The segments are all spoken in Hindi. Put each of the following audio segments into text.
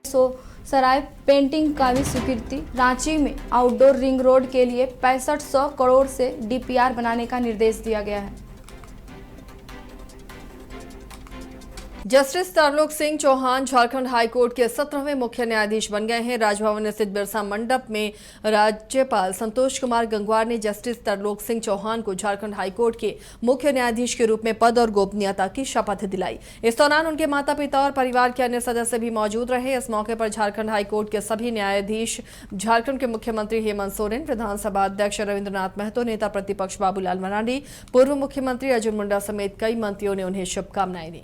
सराय पेंटिंग का भी स्वीकृति। रांची में आउटडोर रिंग रोड के लिए 6500 करोड़ से डीपीआर बनाने का निर्देश दिया गया है। जस्टिस तरलोक सिंह चौहान झारखंड हाईकोर्ट के 17वें मुख्य न्यायाधीश बन गए हैं। राजभवन स्थित बिरसा मंडप में राज्यपाल संतोष कुमार गंगवार ने जस्टिस तरलोक सिंह चौहान को झारखंड हाईकोर्ट के मुख्य न्यायाधीश के रूप में पद और गोपनीयता की शपथ दिलाई। इस दौरान उनके माता पिता और परिवार के अन्य सदस्य भी मौजूद रहे। इस मौके पर झारखंड हाईकोर्ट के सभी न्यायाधीश, झारखंड के मुख्यमंत्री हेमंत सोरेन, विधानसभा अध्यक्ष रविंद्रनाथ महतो, नेता प्रतिपक्ष बाबूलाल मरांडी, पूर्व मुख्यमंत्री अर्जुन मुंडा समेत कई मंत्रियों ने उन्हें शुभकामनाएं दी।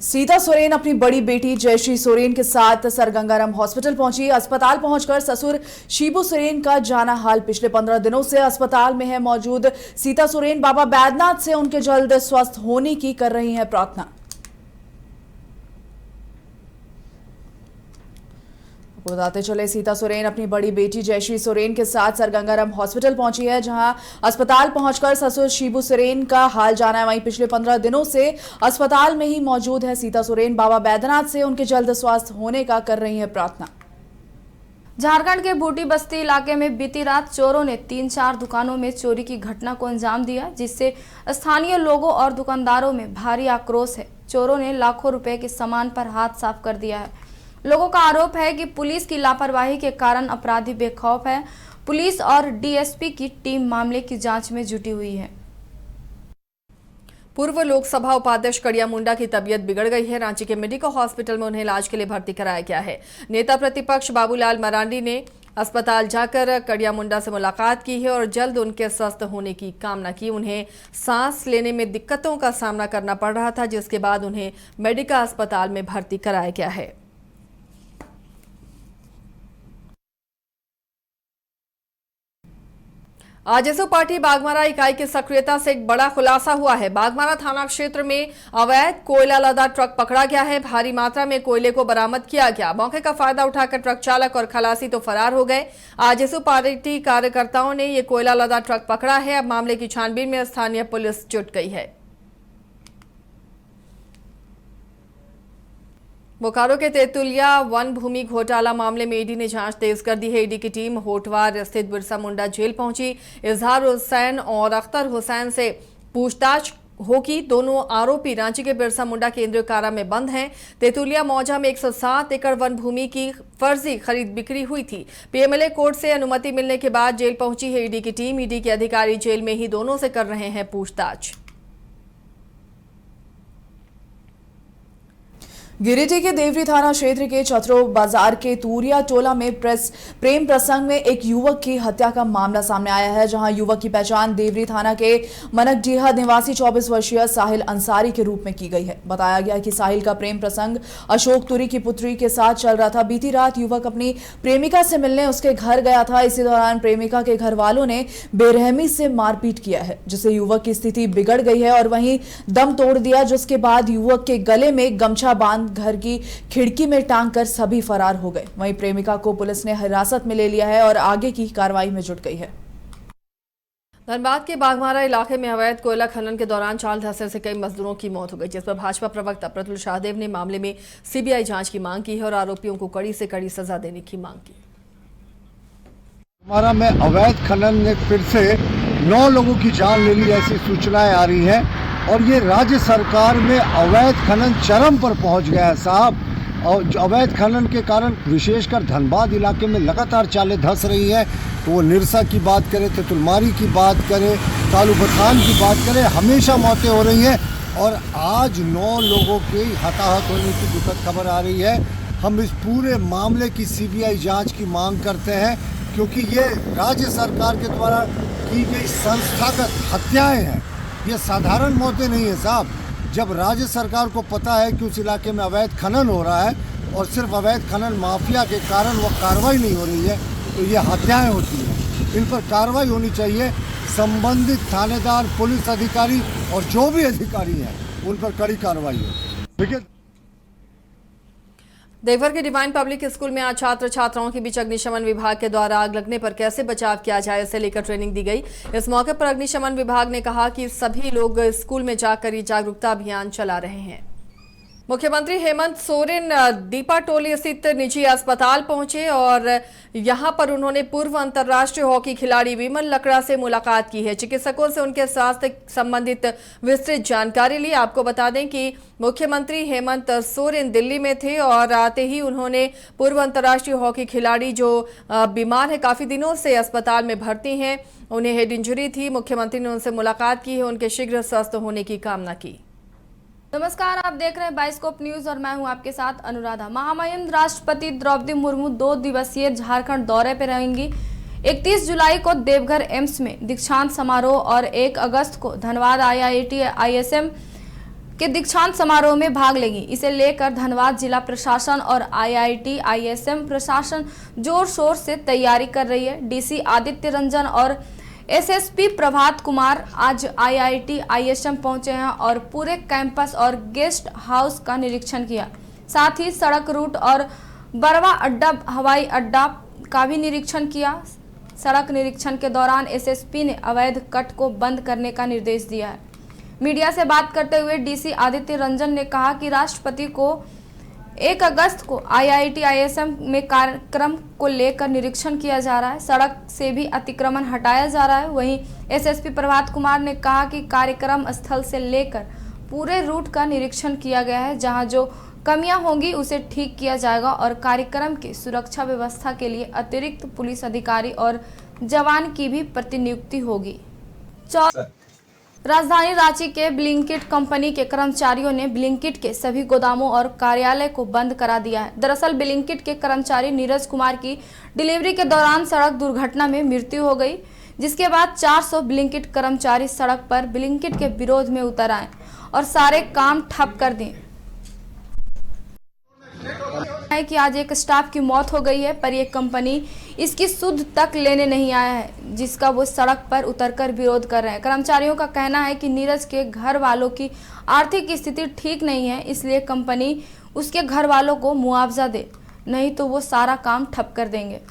सीता सोरेन अपनी बड़ी बेटी जयश्री सोरेन के साथ सर गंगाराम हॉस्पिटल पहुंची। अस्पताल पहुंचकर ससुर शिबू सोरेन का जाना हाल। पिछले 15 दिनों से अस्पताल में है मौजूद सीता सोरेन बाबा बैद्यनाथ से उनके जल्द स्वस्थ होने की कर रही हैं प्रार्थना। बताते चले, सीता सोरेन अपनी बड़ी बेटी जयश्री सोरेन के साथ सर गंगाराम हॉस्पिटल पहुंची है, जहां अस्पताल पहुंचकर ससुर शिबू सोरेन का हाल जाना है। वहीं पिछले 15 दिनों से अस्पताल में ही मौजूद है सीता सोरेन बाबा बैद्यनाथ से उनके जल्द स्वास्थ्य होने का कर रही है प्रार्थना। झारखंड के बूटी बस्ती इलाके में बीती रात चोरों ने 3-4 दुकानों में चोरी की घटना को अंजाम दिया, जिससे स्थानीय लोगों और दुकानदारों में भारी आक्रोश है। चोरों ने लाखों रुपए के सामान पर हाथ साफ कर दिया है। लोगों का आरोप है कि पुलिस की लापरवाही के कारण अपराधी बेखौफ है। पुलिस और डीएसपी की टीम मामले की जांच में जुटी हुई है। पूर्व लोकसभा उपाध्यक्ष कड़िया मुंडा की तबीयत बिगड़ गई है। रांची के मेडिकल हॉस्पिटल में उन्हें इलाज के लिए भर्ती कराया गया है। नेता प्रतिपक्ष बाबूलाल मरांडी ने अस्पताल जाकर कड़िया मुंडा से मुलाकात की है और जल्द उनके स्वस्थ होने की कामना की। उन्हें सांस लेने में दिक्कतों का सामना करना पड़ रहा था, जिसके बाद उन्हें मेडिकल अस्पताल में भर्ती कराया गया है। आजसू पार्टी बागमारा इकाई की सक्रियता से एक बड़ा खुलासा हुआ है। बागमारा थाना क्षेत्र में अवैध कोयला लदा ट्रक पकड़ा गया है। भारी मात्रा में कोयले को बरामद किया गया। मौके का फायदा उठाकर ट्रक चालक और खलासी तो फरार हो गए। आजसू पार्टी कार्यकर्ताओं ने यह कोयला लदा ट्रक पकड़ा है। अब मामले की छानबीन में स्थानीय पुलिस जुट गई है। बोकारो के तेतुलिया वन भूमि घोटाला मामले में ईडी ने जांच तेज कर दी है। ईडी की टीम होटवार स्थित बिरसा मुंडा जेल पहुंची। इजहार हुसैन और अख्तर हुसैन से पूछताछ होगी। दोनों आरोपी रांची के बिरसा मुंडा केंद्रीय कारा में बंद हैं। तेतुलिया मौजा में 107 एकड़ वन भूमि की फर्जी खरीद बिक्री हुई थी। पीएमएलए कोर्ट से अनुमति मिलने के बाद जेल पहुंची है ईडी की टीम। ईडी के अधिकारी जेल में ही दोनों से कर रहे हैं पूछताछ। गिरिडीह के देवरी थाना क्षेत्र के चतरो बाजार के तूरिया टोला में प्रेम प्रसंग में एक युवक की हत्या का मामला सामने आया है, जहां युवक की पहचान देवरी थाना के मनकडीहा निवासी 24 वर्षीय साहिल अंसारी के रूप में की गई है। बताया गया कि साहिल का प्रेम प्रसंग अशोक तुरी की पुत्री के साथ चल रहा था। बीती रात युवक अपनी प्रेमिका से मिलने उसके घर गया था। इसी दौरान प्रेमिका के घर वालों ने बेरहमी से मारपीट किया है, जिससे युवक की स्थिति बिगड़ गई है और वहीं दम तोड़ दिया, जिसके बाद युवक के गले में गमछा बांध घर की खिड़की में टांग कर सभी फरार हो गए। वहीं प्रेमिका को पुलिस ने हिरासत में ले लिया है और आगे की कार्रवाई में जुट गई है। धनबाद के बागमारा इलाके में अवैध कोयला खनन के दौरान चाल धंसे से कई मजदूरों की मौत हो गई, जिस पर भाजपा प्रवक्ता प्रतुल शाहदेव ने मामले में सीबीआई जांच की मांग की है और आरोपियों को कड़ी से कड़ी सजा देने की मांग की। बागमारा में अवैध खनन ने फिर से 9 लोगों की जान ले ली, ऐसी सूचनाएं आ रही हैं और ये राज्य सरकार में अवैध खनन चरम पर पहुंच गया है साहब। और अवैध खनन के कारण विशेषकर धनबाद इलाके में लगातार चालें धंस रही हैं। तो वो निरसा की बात करें, तेतुलमारी की बात करें, तालू बथान की बात करें, हमेशा मौतें हो रही हैं और आज 9 लोगों की हताहत होने की दुखद खबर आ रही है। हम इस पूरे मामले की सीबीआई जाँच की मांग करते हैं, क्योंकि ये राज्य सरकार के द्वारा की गई संस्थागत हत्याएँ हैं। ये साधारण मौतें नहीं है साहब। जब राज्य सरकार को पता है कि उस इलाके में अवैध खनन हो रहा है और सिर्फ अवैध खनन माफिया के कारण वो कार्रवाई नहीं हो रही है, तो ये हत्याएं होती हैं। इन पर कार्रवाई होनी चाहिए। संबंधित थानेदार, पुलिस अधिकारी और जो भी अधिकारी हैं उन पर कड़ी कार्रवाई हो। देखिए, देवघर के डिवाइन पब्लिक स्कूल में आज छात्र छात्राओं के बीच अग्निशमन विभाग के द्वारा आग लगने पर कैसे बचाव किया जाए, इसे लेकर ट्रेनिंग दी गई। इस मौके पर अग्निशमन विभाग ने कहा कि सभी लोग स्कूल में जाकर ये जागरूकता अभियान चला रहे हैं। मुख्यमंत्री हेमंत सोरेन दीपाटोली स्थित निजी अस्पताल पहुंचे और यहां पर उन्होंने पूर्व अंतर्राष्ट्रीय हॉकी खिलाड़ी विमल लकड़ा से मुलाकात की है। चिकित्सकों से उनके स्वास्थ्य संबंधित विस्तृत जानकारी ली। आपको बता दें कि मुख्यमंत्री हेमंत सोरेन दिल्ली में थे और आते ही उन्होंने पूर्व अंतर्राष्ट्रीय हॉकी खिलाड़ी जो बीमार है, काफी दिनों से अस्पताल में भर्ती हैं, उन्हें हेड इंजरी थी, मुख्यमंत्री ने उनसे मुलाकात की है, उनके शीघ्र स्वस्थ होने की कामना की। नमस्कार, आप देख रहे हैं बाइस्कोप न्यूज और मैं हूं आपके साथ अनुराधा। महामहिम राष्ट्रपति द्रौपदी मुर्मू 2 दिवसीय झारखंड दौरे पर रहेंगी। 31 जुलाई को देवघर एम्स में दीक्षांत समारोह और 1 अगस्त को धनबाद IIT ISM के दीक्षांत समारोह में भाग लेंगी। इसे लेकर धनबाद जिला प्रशासन और IIT ISM प्रशासन जोर शोर से तैयारी कर रही है। DC आदित्य रंजन और SSP प्रभात कुमार आज IIT ISM पहुंचे हैं और पूरे कैंपस और गेस्ट हाउस का निरीक्षण किया। साथ ही सड़क रूट और बरवा अड्डा, हवाई अड्डा का भी निरीक्षण किया। सड़क निरीक्षण के दौरान SSP ने अवैध कट को बंद करने का निर्देश दिया है। मीडिया से बात करते हुए DC आदित्य रंजन ने कहा कि राष्ट्रपति को 1 अगस्त को IIT ISM में कार्यक्रम को लेकर निरीक्षण किया जा रहा है। सड़क से भी अतिक्रमण हटाया जा रहा है। वहीं SSP प्रभात कुमार ने कहा कि कार्यक्रम स्थल से लेकर पूरे रूट का निरीक्षण किया गया है। जहां जो कमियां होंगी उसे ठीक किया जाएगा और कार्यक्रम की सुरक्षा व्यवस्था के लिए अतिरिक्त पुलिस अधिकारी और जवान की भी प्रतिनियुक्ति होगी। राजधानी रांची के ब्लिंकिट कंपनी के कर्मचारियों ने ब्लिंकिट के सभी गोदामों और कार्यालय को बंद करा दिया है। दरअसल ब्लिंकिट के कर्मचारी नीरज कुमार की डिलीवरी के दौरान सड़क दुर्घटना में मृत्यु हो गई, जिसके बाद 400 ब्लिंकिट कर्मचारी सड़क पर ब्लिंकिट के विरोध में उतर आए और सारे काम ठप कर दिए। है कि आज एक स्टाफ की मौत हो गई है, पर यह कंपनी इसकी सुध तक लेने नहीं आया है, जिसका वो सड़क पर उतरकर विरोध कर रहे हैं। कर्मचारियों का कहना है कि नीरज के घर वालों की आर्थिक स्थिति ठीक नहीं है, इसलिए कंपनी उसके घर वालों को मुआवजा दे, नहीं तो वो सारा काम ठप कर देंगे।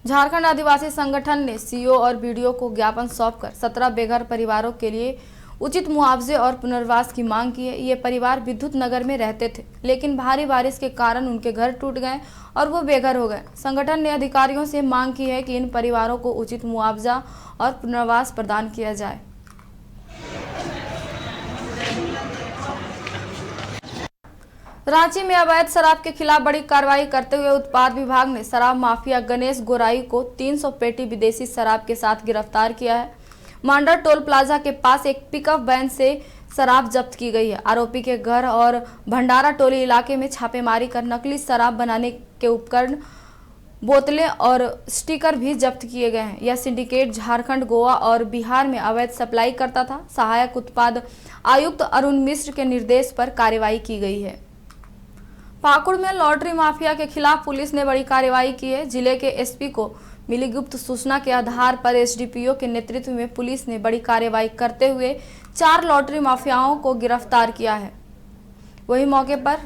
झारखंड आदिवासी संगठन ने CO और BDO को ज्ञापन सौंपकर 17 बेघर परिवारों के लिए उचित मुआवजे और पुनर्वास की मांग की है। ये परिवार विद्युत नगर में रहते थे, लेकिन भारी बारिश के कारण उनके घर टूट गए और वो बेघर हो गए। संगठन ने अधिकारियों से मांग की है कि इन परिवारों को उचित मुआवजा और पुनर्वास प्रदान किया जाए। रांची में अवैध शराब के खिलाफ बड़ी कार्रवाई करते हुए उत्पाद विभाग ने शराब माफिया गणेश गोराई को 300 पेटी विदेशी शराब के साथ गिरफ्तार किया है। मांडर टोल प्लाजा के पास एक पिकअप वैन से शराब जब्त की गई है। आरोपी के घर और भंडारा टोली इलाके में छापेमारी कर नकली शराब बनाने के उपकरण, बोतलें और स्टिकर भी जब्त किए गए हैं। यह सिंडिकेट झारखंड, गोवा और बिहार में अवैध सप्लाई करता था। सहायक उत्पाद आयुक्त अरुण मिश्र के निर्देश पर कार्रवाई की गई है। पाकुड़ में लॉटरी माफिया के खिलाफ पुलिस ने बड़ी कार्रवाई की है। जिले के SP को मिली गुप्त सूचना के आधार पर SDPO के नेतृत्व में पुलिस ने बड़ी कार्रवाई करते हुए 4 लॉटरी माफियाओं को गिरफ्तार किया है। वही मौके पर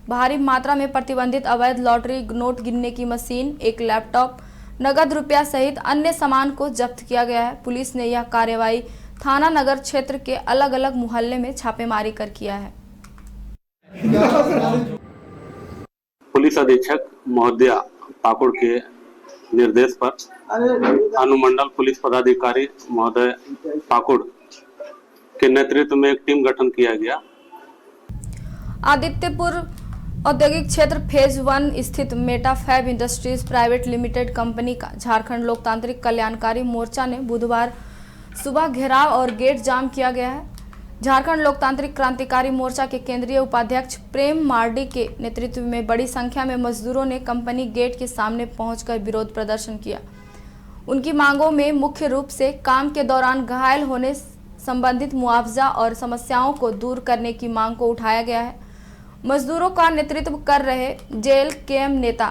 भारी मात्रा में प्रतिबंधित अवैध लॉटरी नोट गिनने की मशीन, एक लैपटॉप, नगद रुपया सहित अन्य सामान को जब्त किया गया है। पुलिस ने यह कार्रवाई थाना नगर क्षेत्र के अलग अलग मोहल्ले में छापेमारी कर किया है। पुलिस अधीक्षक महोदया पाकुड़ के निर्देश पर अनुमंडल पुलिस पदाधिकारी महोदय पाकुड़ के नेतृत्व में एक टीम गठन किया गया। आदित्यपुर औद्योगिक क्षेत्र फेज 1 स्थित Meta Fab Industries private limited company का झारखंड लोकतांत्रिक कल्याणकारी मोर्चा ने बुधवार सुबह घेराव और गेट जाम किया गया है। झारखंड लोकतांत्रिक क्रांतिकारी मोर्चा के केंद्रीय उपाध्यक्ष प्रेम मार्डी के नेतृत्व में बड़ी संख्या में मजदूरों ने कंपनी गेट के सामने पहुंचकर विरोध प्रदर्शन किया। उनकी मांगों में मुख्य रूप से काम के दौरान घायल होने संबंधित मुआवजा और समस्याओं को दूर करने की मांग को उठाया गया है। मजदूरों का नेतृत्व कर रहे जेल केएम नेता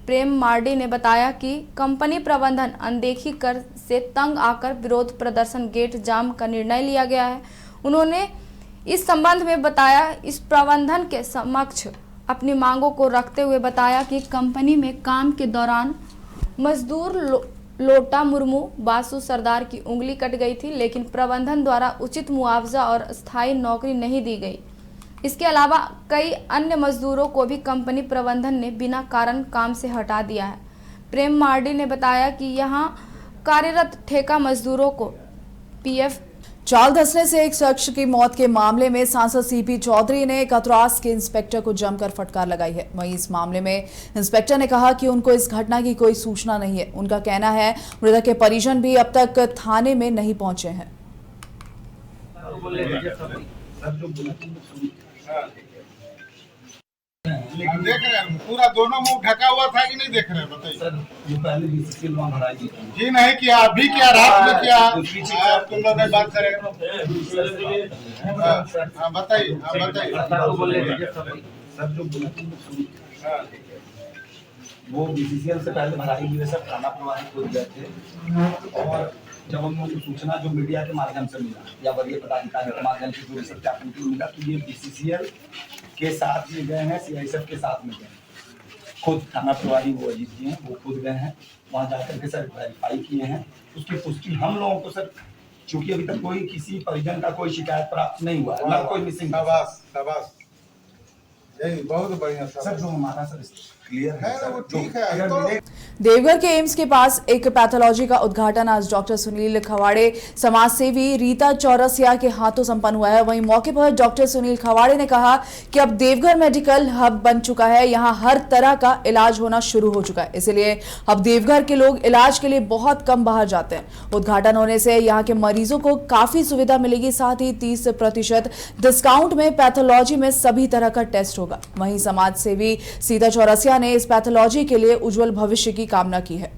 प्रेम मार्डी ने बताया कि कंपनी प्रबंधन अनदेखी कर से तंग आकर विरोध प्रदर्शन गेट जाम का निर्णय लिया गया है। उन्होंने इस संबंध में बताया, इस प्रबंधन के समक्ष अपनी मांगों को रखते हुए बताया कि कंपनी में काम के दौरान मजदूर लोटा मुर्मू, बासु सरदार की उंगली कट गई थी, लेकिन प्रबंधन द्वारा उचित मुआवजा और स्थायी नौकरी नहीं दी गई। इसके अलावा कई अन्य मजदूरों को भी कंपनी प्रबंधन ने बिना कारण काम से हटा दिया है। प्रेम मार्डी ने बताया कि यहाँ कार्यरत ठेका मजदूरों को पीएफ चाल धंसने से एक शख्स की मौत के मामले में सांसद सीपी चौधरी ने कतरास के इंस्पेक्टर को जमकर फटकार लगाई है। वहीं इस मामले में इंस्पेक्टर ने कहा कि उनको इस घटना की कोई सूचना नहीं है। उनका कहना है मृतक के परिजन भी अब तक थाने में नहीं पहुंचे हैं। हम देख रहे हैं पूरा दोनों मुंह ढका हुआ था कि नहीं देख रहे हैं बताइए। सर ये पहले बीसीसीएल वहाँ भराई थी जी नहीं किया, अभी किया, रात में किया, तुम लोग नहीं बात करें। हाँ बताइए, हाँ बताइए। सर जो वो बीसीसीएल से पहले भराई हुई सर थाना प्रभारी को गए थे और जब हम लोगों को सूचना जो मीडिया के माध्यम से मिला या वरीय पदाधिकारी के माध्यम से जो सत्यापन की मिला तो ये बीसीसीएल के साथ में गए हैं, सीआईएसएफ के साथ में गए हैं। खुद थाना प्रभारी वो अजीत जी हैं, वो खुद गए हैं वहाँ जाकर के सर वेरीफाई किए हैं। उसकी पुष्टि हम लोगों को सर चूंकि अभी तक कोई किसी परिजन का कोई शिकायत प्राप्त नहीं हुआ है, ना कोई मिसिंग। शाबाश शाबाश, यही बहुत बढ़िया सर जो हमारा सर क्लियर है ना, वो ठीक है। देवघर के एम्स के पास एक पैथोलॉजी का उद्घाटन आज डॉक्टर सुनील खवाड़े समाज सेवी रीता चौरसिया के हाथों संपन्न हुआ है। वहीं मौके पर डॉक्टर सुनील खवाड़े ने कहा कि अब देवघर मेडिकल हब बन चुका है, यहां हर तरह का इलाज होना शुरू हो चुका है, इसलिए अब देवघर के लोग इलाज के लिए बहुत कम बाहर जाते हैं। उद्घाटन होने से यहां के मरीजों को काफी सुविधा मिलेगी, साथ ही 30% डिस्काउंट में पैथोलॉजी में सभी तरह का टेस्ट होगा। वहीं समाज सेवी सीता चौरसिया ने इस पैथोलॉजी के लिए उज्जवल भविष्य की कामना की है।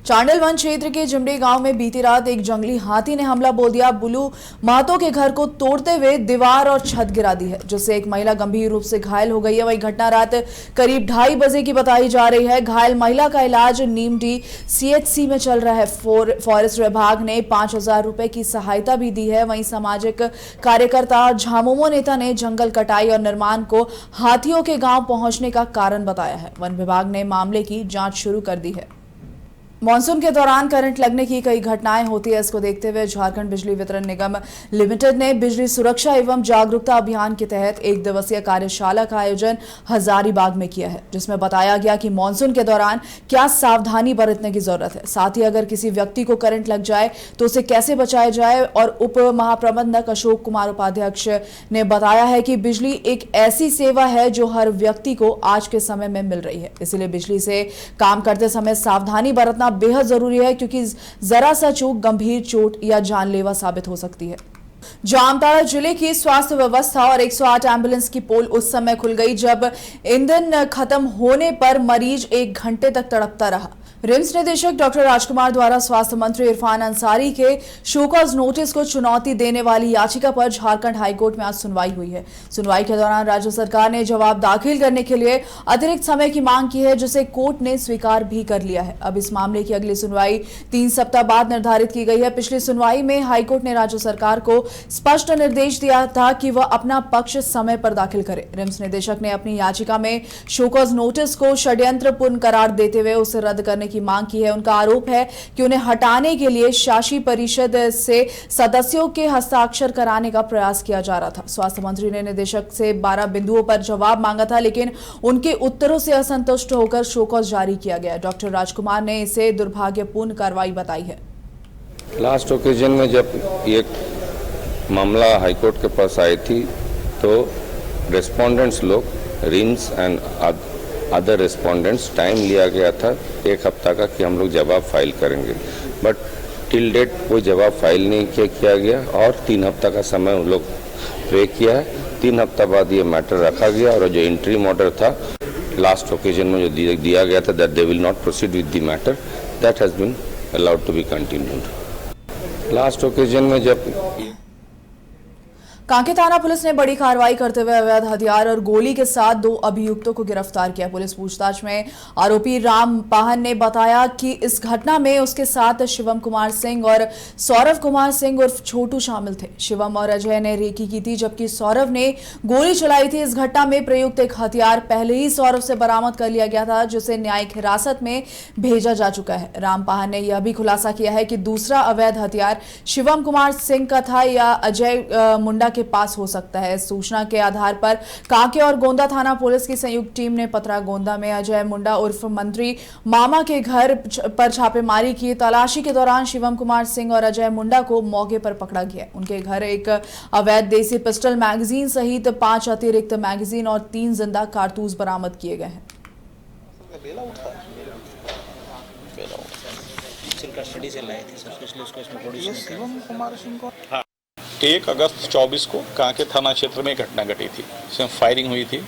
चांडल वन क्षेत्र के जिमड़ी गांव में बीती रात एक जंगली हाथी ने हमला बोल दिया। बुलू महतो के घर को तोड़ते हुए दीवार और छत गिरा दी है, जिससे एक महिला गंभीर रूप से घायल हो गई है। वही घटना रात करीब 2:30 बजे की बताई जा रही है। घायल महिला का इलाज नीमडी सीएचसी में चल रहा है। फॉरेस्ट विभाग ने 5,000 रुपए की सहायता भी दी है। वहीं सामाजिक कार्यकर्ता और झामुमो नेता ने जंगल कटाई और निर्माण को हाथियों के गांव पहुंचने का कारण बताया है। वन विभाग ने मामले की जांच शुरू कर दी है। मॉनसून के दौरान करंट लगने की कई घटनाएं होती है। इसको देखते हुए झारखंड बिजली वितरण निगम लिमिटेड ने बिजली सुरक्षा एवं जागरूकता अभियान के तहत 1 दिवसीय कार्यशाला का आयोजन हजारीबाग में किया है, जिसमें बताया गया कि मॉनसून के दौरान क्या सावधानी बरतने की जरूरत है, साथ ही अगर किसी व्यक्ति को करंट लग जाए तो उसे कैसे बचाया जाए। और उप महाप्रबंधक अशोक कुमार उपाध्यक्ष ने बताया है कि बिजली एक ऐसी सेवा है जो हर व्यक्ति को आज के समय में मिल रही है, इसलिए बिजली से काम करते समय सावधानी बरतना बेहद जरूरी है, क्योंकि जरा सा चूक गंभीर चोट या जानलेवा साबित हो सकती है। जामताड़ा जिले की स्वास्थ्य व्यवस्था और 108 एम्बुलेंस की पोल उस समय खुल गई जब ईंधन खत्म होने पर मरीज 1 घंटे तक तड़पता रहा। रिम्स निदेशक डॉक्टर राजकुमार द्वारा स्वास्थ्य मंत्री इरफान अंसारी के शोकॉज नोटिस को चुनौती देने वाली याचिका पर झारखंड हाईकोर्ट में आज सुनवाई हुई है। सुनवाई के दौरान राज्य सरकार ने जवाब दाखिल करने के लिए अतिरिक्त समय की मांग की है, जिसे कोर्ट ने स्वीकार भी कर लिया है। अब इस मामले की अगली सुनवाई 3 सप्ताह बाद निर्धारित की गई है। पिछली सुनवाई में हाईकोर्ट ने राज्य सरकार को स्पष्ट निर्देश दिया था कि वह अपना पक्ष समय पर दाखिल करे। रिम्स निदेशक ने अपनी याचिका में शोकॉज नोटिस को षड्यंत्रपूर्ण करार देते हुए उसे रद्द करने की मांग की है। उनका आरोप है कि उन्हें हटाने के लिए शासी परिषद से सदस्यों के हस्ताक्षर कराने का प्रयास किया जा रहा था। स्वास्थ्य मंत्री ने निदेशक से 12 बिंदुओं पर जवाब मांगा था, लेकिन उनके उत्तरों से असंतुष्ट होकर शोकॉज जारी किया गया। डॉक्टर राजकुमार ने इसे दुर्भाग्यपूर्ण कार्रवाई बताई है। लास्ट ओकेजन में जब ये मामला हाईकोर्ट के पास आई थी तो रेस्पोंडेंट्स लोग RIMS and other respondents time लिया गया था 1 हफ्ता का कि हम लोग जवाब फाइल करेंगे, बट टिल डेट कोई जवाब फाइल नहीं किया गया और 3 हफ्ता का समय उन लोग प्रे किया है। 3 हफ्ता बाद ये मैटर रखा गया और जो इंटरिम ऑर्डर था लास्ट ओकेजन में जो दिया गया था that they will not proceed with the matter, that has been allowed to be continued. Last occasion में जब कांके थाना पुलिस ने बड़ी कार्रवाई करते हुए अवैध हथियार और गोली के साथ 2 अभियुक्तों को गिरफ्तार किया। पुलिस पूछताछ में आरोपी राम पाहन ने बताया कि इस घटना में उसके साथ शिवम कुमार सिंह और सौरभ कुमार सिंह उर्फ छोटू शामिल थे। शिवम और अजय ने रेकी की थी, जबकि सौरभ ने गोली चलाई थी। इस घटना में प्रयुक्त एक हथियार पहले ही सौरभ से बरामद कर लिया गया था, जिसे न्यायिक हिरासत में भेजा जा चुका है। राम पाहन ने यह भी खुलासा किया है कि दूसरा अवैध हथियार शिवम कुमार सिंह का था या अजय मुंडा के पास हो सकता है। इस सूचना के आधार पर कांके और गोंदा थाना पुलिस की संयुक्त टीम ने पतरा गोंदा में अजय मुंडा उर्फ मंत्री मामा के घर पर छापेमारी की। तलाशी के दौरान शिवम कुमार सिंह और अजय मुंडा को मौके पर पकड़ा गया। उनके घर एक अवैध देसी पिस्टल मैगजीन सहित 5 अतिरिक्त मैगजीन और 3 जिंदा कारतूस बरामद किए गए हैं। हाँ, 1 अगस्त 24 को कांके थाना क्षेत्र में घटना घटी थी, इसमें फायरिंग हुई थी,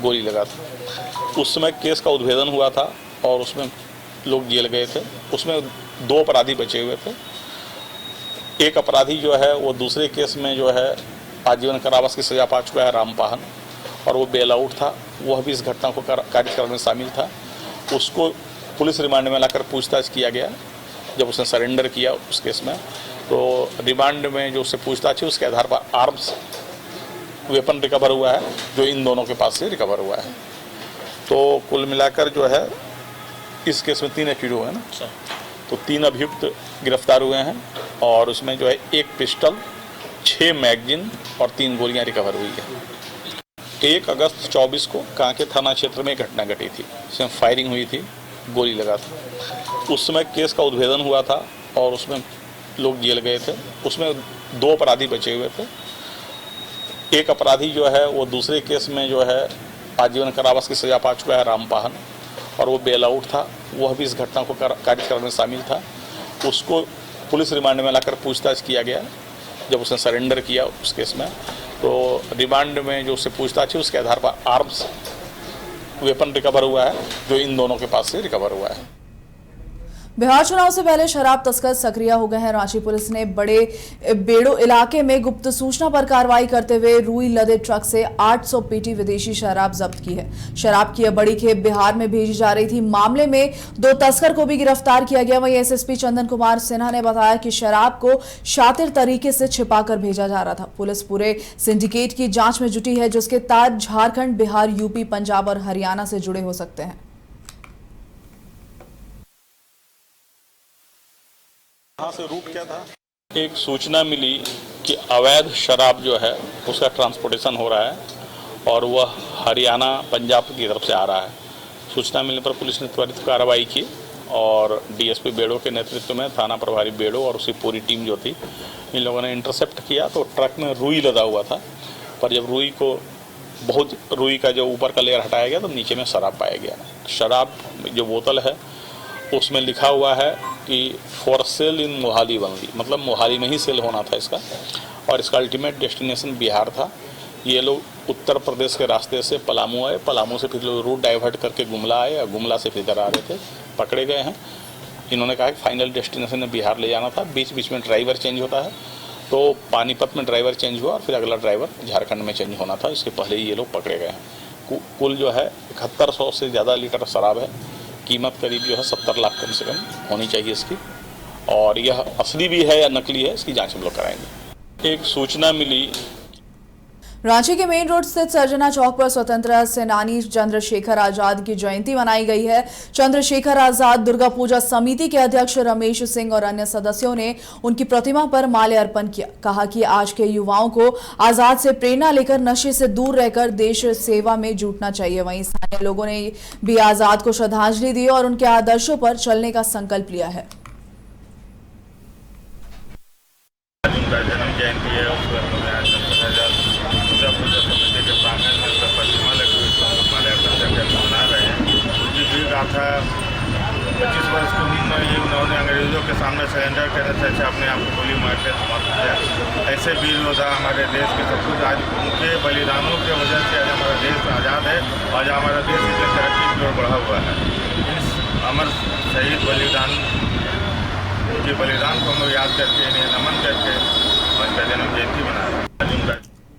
गोली लगा था। उस समय केस का उद्भेदन हुआ था और उसमें लोग जेल गए थे। उसमें 2 अपराधी बचे हुए थे। एक अपराधी जो है वो दूसरे केस में जो है आजीवन कारावास की सजा पा चुका है, रामपाहन, और वो बेल आउट था। वह भी इस घटना को कार्यक्रम में शामिल था। उसको पुलिस रिमांड में लाकर पूछताछ किया गया। जब उसने सरेंडर किया उस केस में, तो रिमांड में जो उससे पूछताछ है उसके आधार पर आर्म्स वेपन रिकवर हुआ है, जो इन दोनों के पास से रिकवर हुआ है। तो कुल मिलाकर जो है इस केस में 3 एक्यूज हुए हैं ना, तो 3 अभियुक्त गिरफ्तार हुए हैं और उसमें जो है 1 पिस्टल, 6 मैगजीन और 3 गोलियां रिकवर हुई है। 1 अगस्त 24 को कांके थाना क्षेत्र में घटना घटी थी, इसमें फायरिंग हुई थी, गोली लगा था। उस समय केस का उद्भेदन हुआ था और उसमें लोग जेल गए थे। उसमें 2 अपराधी बचे हुए थे। एक अपराधी जो है वो दूसरे केस में जो है आजीवन कारावास की सजा पा चुका है, रामपाहन, और वो बेल आउट था। वह भी इस घटना को कार्यक्रम में शामिल था। उसको पुलिस रिमांड में लाकर पूछताछ किया गया। जब उसने सरेंडर किया उस केस में, तो रिमांड में जो उससे पूछताछ है उसके आधार पर आर्म्स वेपन रिकवर हुआ है, जो इन दोनों के पास से रिकवर हुआ है। बिहार चुनाव से पहले शराब तस्कर सक्रिय हो गए हैं। रांची पुलिस ने बड़े बेड़ो इलाके में गुप्त सूचना पर कार्रवाई करते हुए रुई लदे ट्रक से 800 पेटी विदेशी शराब जब्त की है। शराब की यह बड़ी खेप बिहार में भेजी जा रही थी। मामले में 2 तस्कर को भी गिरफ्तार किया गया। वहीं एसएसपी चंदन कुमार सिन्हा ने बताया कि शराब को शातिर तरीके से छिपाकर भेजा जा रहा था। पुलिस पूरे सिंडिकेट की जांच में जुटी है, जिसके तार झारखंड, बिहार, यूपी, पंजाब और हरियाणा से जुड़े हो सकते हैं। कहाँ से रूट क्या था? एक सूचना मिली कि अवैध शराब जो है उसका ट्रांसपोर्टेशन हो रहा है और वह हरियाणा, पंजाब की तरफ से आ रहा है। सूचना मिलने पर पुलिस ने त्वरित कार्रवाई की और डीएसपी बेड़ो के नेतृत्व में थाना प्रभारी बेड़ो और उसकी पूरी टीम जो थी, इन लोगों ने इंटरसेप्ट किया। तो ट्रक में रुई लदा हुआ था, पर जब रुई का जो ऊपर का लेयर हटाया गया तो नीचे में शराब पाया गया। शराब जो बोतल है उसमें लिखा हुआ है कि for sale in Mohali only, मतलब मोहाली में ही सेल होना था इसका, और इसका अल्टीमेट डेस्टिनेशन बिहार था। ये लोग उत्तर प्रदेश के रास्ते से पलामू आए, पलामू से फिर लोग रूट डाइवर्ट करके गुमला आए और गुमला से फिर इधर आ रहे थे, पकड़े गए हैं। इन्होंने कहा कि फाइनल डेस्टिनेशन में बिहार ले जाना था। बीच बीच में ड्राइवर चेंज होता है, तो पानीपत में ड्राइवर चेंज हुआ और फिर अगला ड्राइवर झारखंड में चेंज होना था। इसके पहले ही ये लोग पकड़े गए हैं। कुल जो है 7100 से ज़्यादा लीटर शराब है। कीमत करीब जो है 70 लाख कम से कम होनी चाहिए इसकी, और यह असली भी है या नकली है इसकी जांच हम लोग कराएंगे। एक सूचना मिली। रांची के मेन रोड स्थित सर्जना चौक पर स्वतंत्रता सेनानी चंद्रशेखर आजाद की जयंती मनाई गई है। चंद्रशेखर आजाद दुर्गा पूजा समिति के अध्यक्ष रमेश सिंह और अन्य सदस्यों ने उनकी प्रतिमा पर माल्यार्पण किया। कहा कि आज के युवाओं को आजाद से प्रेरणा लेकर नशे से दूर रहकर देश सेवा में जुटना चाहिए। वहीं स्थानीय लोगों ने भी आजाद को श्रद्धांजलि दी और उनके आदर्शों पर चलने का संकल्प लिया है। था 25 वर्ष की उम्र में ही उन्होंने अंग्रेजों के सामने सरेंडर करने से अच्छा अपने आप को गोली मार के समाप्त किया। ऐसे वीर योद्धा हमारे देश के सब कुछ आज उनके बलिदानों की वजह से आज हमारा देश आज़ाद है और आज हमारा देश इतनी तरक्की की ओर बढ़ा हुआ है। इस अमर शहीद बलिदान के बलिदान को हम लोग याद करके, इन्हें नमन करके उनका जन्म जयंती मना रहे हैं।